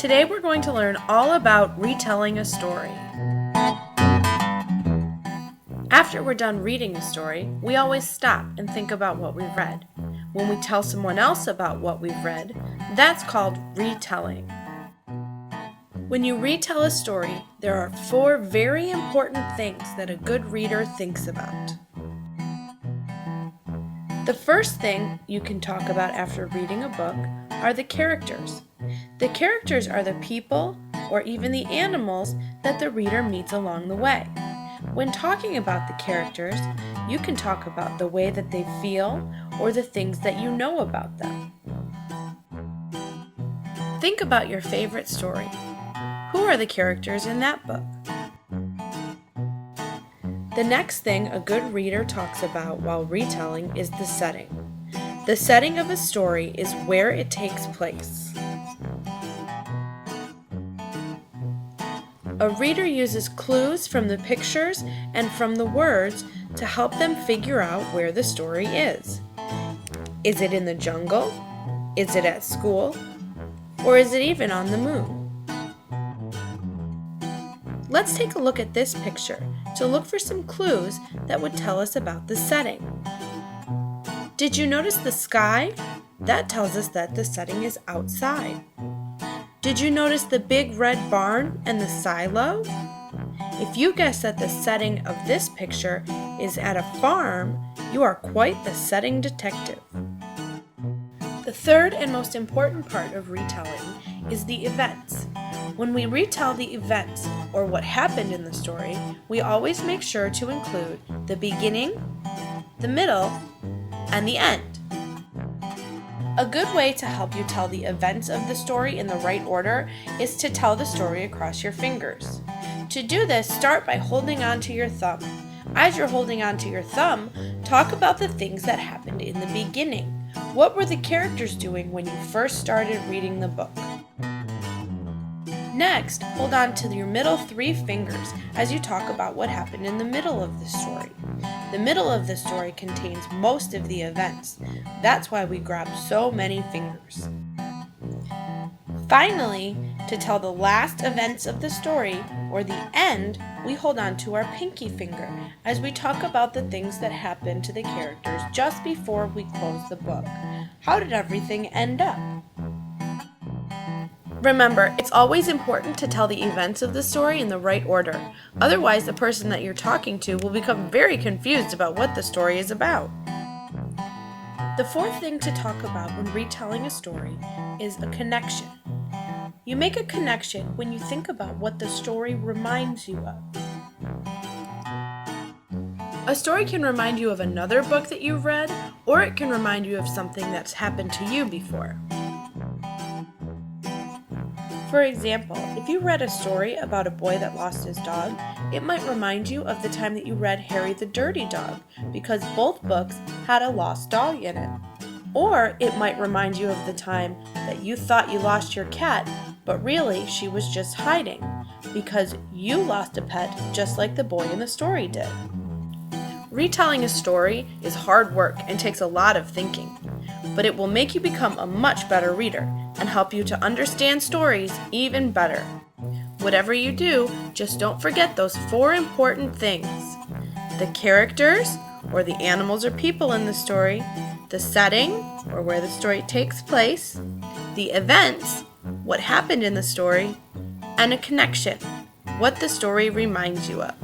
Today we're going to learn all about retelling a story. After we're done reading a story, we always stop and think about what we've read. When we tell someone else about what we've read, that's called retelling. When you retell a story, there are 4 very important things that a good reader thinks about. The first thing you can talk about after reading a book are the characters. The characters are the people or even the animals that the reader meets along the way. When talking about the characters, you can talk about the way that they feel or the things that you know about them. Think about your favorite story. Who are the characters in that book? The next thing a good reader talks about while retelling is the setting. The setting of a story is where it takes place. A reader uses clues from the pictures and from the words to help them figure out where the story is. Is it in the jungle? Is it at school? Or is it even on the moon? Let's take a look at this picture to look for some clues that would tell us about the setting. Did you notice the sky? That tells us that the setting is outside. Did you notice the big red barn and the silo? If you guess that the setting of this picture is at a farm, you are quite the setting detective. The third and most important part of retelling is the events. When we retell the events, or what happened in the story, we always make sure to include the beginning, the middle, and the end. A good way to help you tell the events of the story in the right order is to tell the story across your fingers. To do this, start by holding on to your thumb. As you're holding on to your thumb, talk about the things that happened in the beginning. What were the characters doing when you first started reading the book? Next, hold on to your middle 3 fingers as you talk about what happened in the middle of the story. The middle of the story contains most of the events. That's why we grab so many fingers. Finally, to tell the last events of the story, or the end, we hold on to our pinky finger as we talk about the things that happened to the characters just before we close the book. How did everything end up? Remember, it's always important to tell the events of the story in the right order. Otherwise, the person that you're talking to will become very confused about what the story is about. The fourth thing to talk about when retelling a story is a connection. You make a connection when you think about what the story reminds you of. A story can remind you of another book that you've read, or it can remind you of something that's happened to you before. For example, if you read a story about a boy that lost his dog, it might remind you of the time that you read Harry the Dirty Dog, because both books had a lost dog in it. Or it might remind you of the time that you thought you lost your cat, but really she was just hiding, because you lost a pet just like the boy in the story did. Retelling a story is hard work and takes a lot of thinking, but it will make you become a much better reader and help you to understand stories even better. Whatever you do, just don't forget those 4 important things: the characters, or the animals or people in the story, the setting, or where the story takes place, the events, what happened in the story, and a connection, what the story reminds you of.